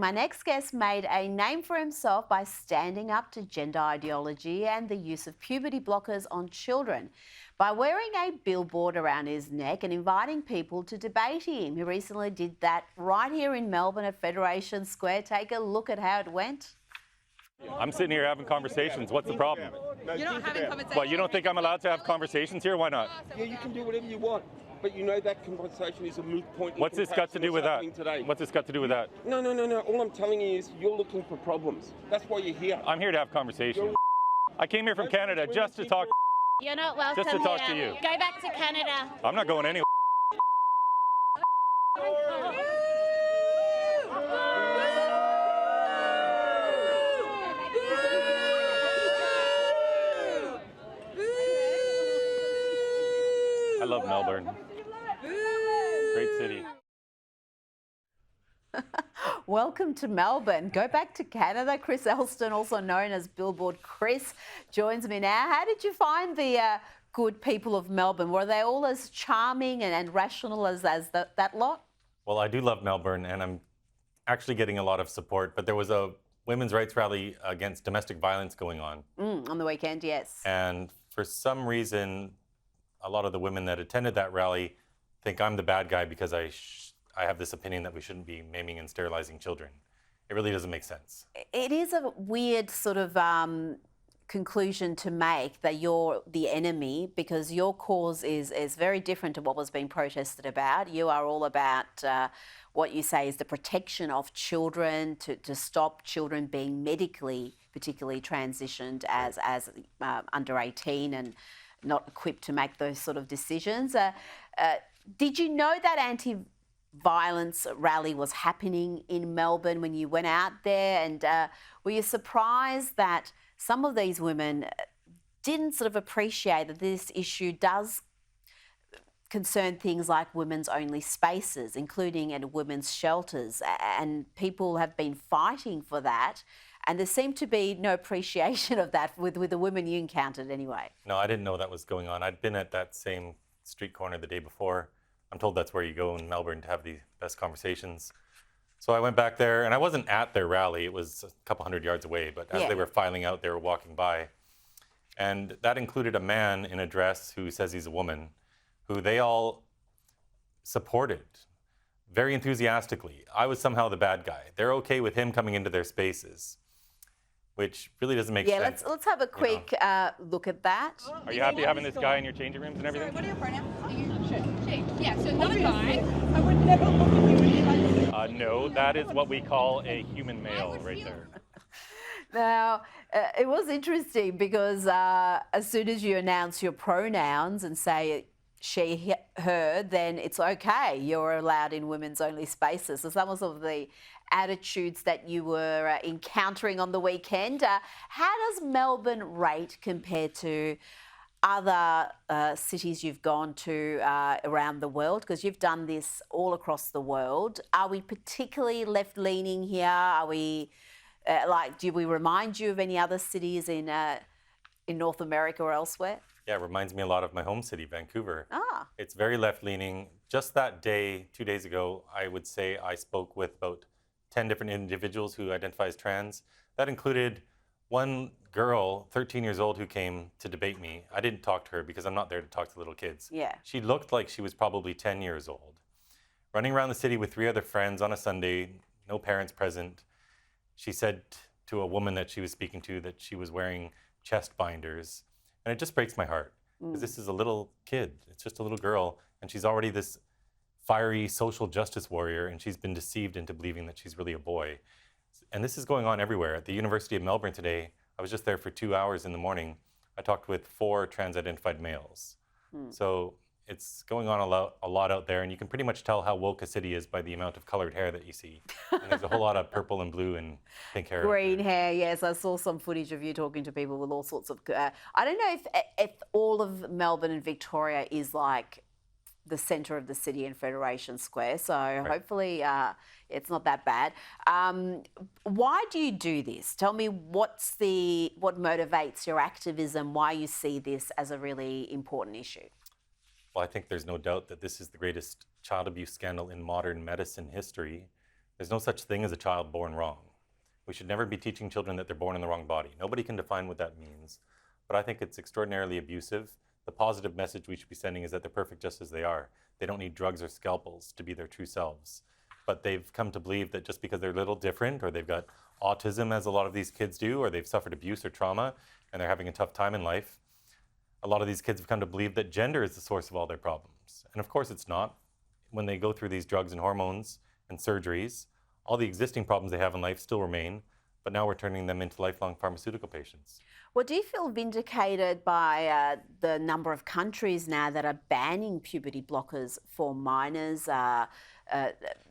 My next guest made a name for himself by standing up to gender ideology and the use of puberty blockers on children by wearing a billboard around his neck and inviting people to debate him. He recently did that right here in Melbourne at Federation Square. Take a look at how it went. I'm sitting here having conversations. What's the problem? You're not having conversations. Well, you don't think I'm allowed to have conversations here? Why not? Yeah, you can do whatever you want, but you know that conversation is a moot point. What's this got to do with that? Today. What's this got to do with that? No. All I'm telling you is you're looking for problems. That's why you're here. I'm here to have conversations. I came here from Canada just to talk. You're not welcome Just to talk here. to you. Go back to Canada. I'm not going anywhere. I love Melbourne. Great city. Welcome to Melbourne. Go back to Canada. Chris Ellston, also known as Billboard Chris, joins me now. How did you find the good people of Melbourne? Were they all as charming and rational as that lot? Well, I do love Melbourne, and I'm actually getting a lot of support, but there was a women's rights rally against domestic violence going on. On the weekend, yes. And for some reason, a lot of the women that attended that rally think I'm the bad guy because I have this opinion that we shouldn't be maiming and sterilizing children. It really doesn't make sense. It is a weird sort of conclusion to make that you're the enemy, because your cause is very different to what was being protested about. You are all about what you say is the protection of children, to stop children being medically particularly transitioned as under 18 and not equipped to make those sort of decisions. Did you know that Antiviolence rally was happening in Melbourne when you went out there? And were you surprised that some of these women didn't sort of appreciate that this issue does concern things like women's only spaces, including at women's shelters, and people have been fighting for that? And there seemed to be no appreciation of that with the women you encountered anyway. No, I didn't know that was going on. I'd been at that same street corner the day before. I'm told that's where you go in Melbourne to have the best conversations. So I went back there, and I wasn't at their rally. It was a couple hundred yards away, but as they were filing out, they were walking by. And that included a man in a dress who says he's a woman, who they all supported very enthusiastically. I was somehow the bad guy. They're okay with him coming into their spaces, which really doesn't make sense. Yeah, let's have a quick look at that. Are you happy having this guy in your changing rooms and everything? Sorry, what are your pronouns? Are you she? Yeah, so not a guy. I would never look at you any like No, that is what we call a human male right there. Now, it was interesting because as soon as you announce your pronouns and say she, her, then it's okay. You're allowed in women's only spaces. So some of the attitudes that you were encountering on the weekend. How does Melbourne rate compared to other cities you've gone to around the world? Because you've done this all across the world. Are we particularly left-leaning here? Are we do we remind you of any other cities in North America or elsewhere? Yeah, it reminds me a lot of my home city, Vancouver. Ah. It's very left-leaning. Just that day, 2 days ago, I would say I spoke with about 10 different individuals who identify as trans. That included one girl, 13 years old, who came to debate me. I didn't talk to her because I'm not there to talk to little kids. Yeah. She looked like she was probably 10 years old. Running around the city with 3 other friends on a Sunday, no parents present. She said to a woman that she was speaking to that she was wearing chest binders. And it just breaks my heart, because this is a little kid. It's just a little girl, and she's already this fiery social justice warrior, and she's been deceived into believing that she's really a boy. And this is going on everywhere. At the University of Melbourne today, I was just there for 2 hours in the morning. I talked with 4 trans-identified males. So it's going on a lot out there, and you can pretty much tell how woke a city is by the amount of colored hair that you see. And there's a whole lot of purple and blue and pink hair. Green hair, yes. I saw some footage of you talking to people with all sorts of... I don't know if all of Melbourne and Victoria is like the centre of the city in Federation Square, so hopefully it's not that bad. Why do you do this? Tell me what motivates your activism, why you see this as a really important issue. Well, I think there's no doubt that this is the greatest child abuse scandal in modern medicine history. There's no such thing as a child born wrong. We should never be teaching children that they're born in the wrong body. Nobody can define what that means, but I think it's extraordinarily abusive. The positive message we should be sending is that they're perfect just as they are. They don't need drugs or scalpels to be their true selves. But they've come to believe that just because they're a little different, or they've got autism, as a lot of these kids do, or they've suffered abuse or trauma, and they're having a tough time in life, a lot of these kids have come to believe that gender is the source of all their problems. And of course it's not. When they go through these drugs and hormones and surgeries, all the existing problems they have in life still remain, but now we're turning them into lifelong pharmaceutical patients. Well, do you feel vindicated by the number of countries now that are banning puberty blockers for minors?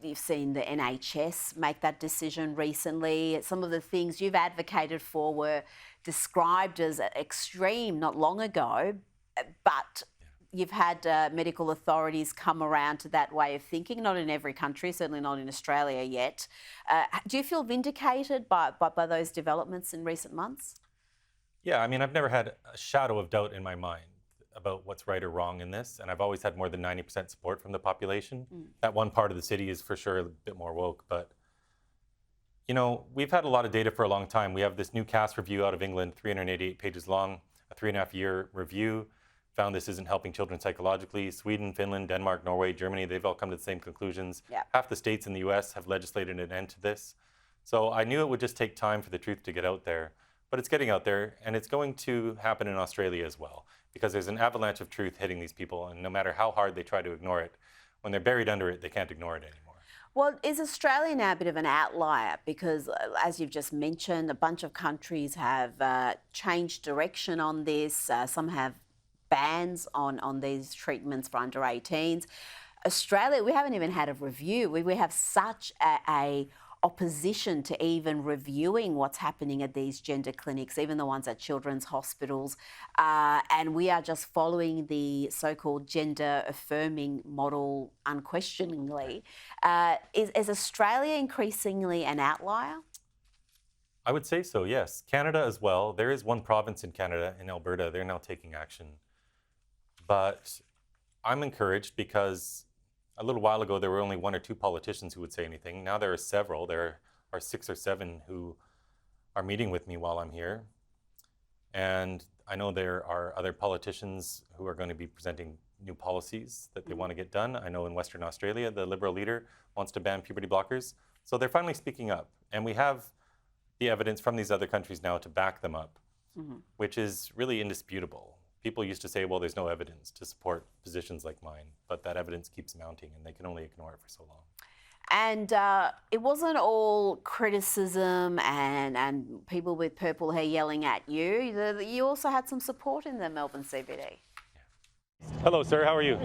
You've seen the NHS make that decision recently. Some of the things you've advocated for were described as extreme not long ago, but you've had medical authorities come around to that way of thinking, not in every country, certainly not in Australia yet. Do you feel vindicated by those developments in recent months? Yeah, I mean, I've never had a shadow of doubt in my mind about what's right or wrong in this, and I've always had more than 90% support from the population. That one part of the city is for sure a bit more woke, but you know, we've had a lot of data for a long time. We have this new CAS review out of England, 388 pages long, a 3.5-year review, found this isn't helping children psychologically. Sweden, Finland, Denmark, Norway, Germany, they've all come to the same conclusions. Yeah. Half the states in the US have legislated an end to this. So I knew it would just take time for the truth to get out there, but it's getting out there, and it's going to happen in Australia as well, because there's an avalanche of truth hitting these people, and no matter how hard they try to ignore it, when they're buried under it, they can't ignore it anymore. Well, is Australia now a bit of an outlier? Because as you've just mentioned, a bunch of countries have changed direction on this. Some have bans on these treatments for under 18s. Australia, we haven't even had a review. We have such a opposition to even reviewing what's happening at these gender clinics, even the ones at children's hospitals. And we are just following the so-called gender affirming model unquestioningly. Is Australia increasingly an outlier? I would say so, yes. Canada as well. There is one province in Canada, in Alberta, they're now taking action. But I'm encouraged because a little while ago, there were only 1 or 2 politicians who would say anything. Now there are several. There are 6 or 7 who are meeting with me while I'm here. And I know there are other politicians who are going to be presenting new policies that they want to get done. I know in Western Australia, the Liberal leader wants to ban puberty blockers. So they're finally speaking up. And we have the evidence from these other countries now to back them up, which is really indisputable. People used to say, well, there's no evidence to support positions like mine, but that evidence keeps mounting and they can only ignore it for so long. And it wasn't all criticism and people with purple hair yelling at you. You also had some support in the Melbourne CBD. Hello, sir. How are you?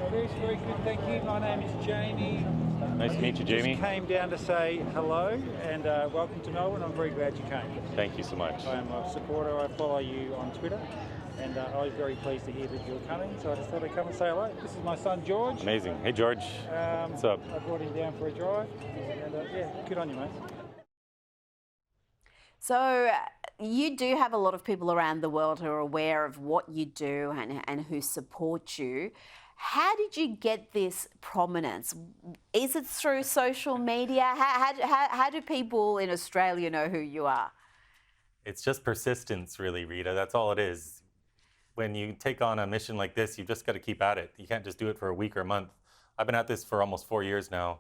Chris, very good, thank you. My name is Jamie. Nice to meet you, Jamie. Just came down to say hello and welcome to Melbourne. I'm very glad you came. Thank you so much. I am a supporter. I follow you on Twitter. And I was very pleased to hear that you were coming, so I just thought I'd come and say hello. This is my son, George. Amazing. Hey, George. What's up? I brought him down for a drive, and yeah, good on you, mate. So you do have a lot of people around the world who are aware of what you do and who support you. How did you get this prominence? Is it through social media? How do people in Australia know who you are? It's just persistence, really, Rita. That's all it is. When you take on a mission like this, you've just got to keep at it. You can't just do it for a week or a month. I've been at this for almost 4 years now.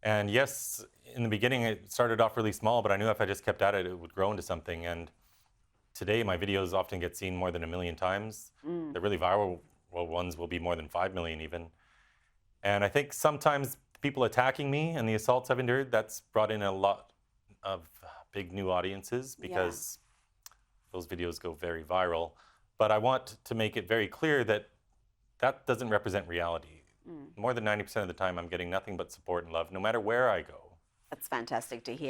And yes, in the beginning, it started off really small, but I knew if I just kept at it, it would grow into something. And today, my videos often get seen more than 1 million times. The really viral ones will be more than 5 million even. And I think sometimes people attacking me and the assaults I've endured, that's brought in a lot of big new audiences because those videos go very viral. But I want to make it very clear that that doesn't represent reality. More than 90% of the time, I'm getting nothing but support and love, no matter where I go. That's fantastic to hear.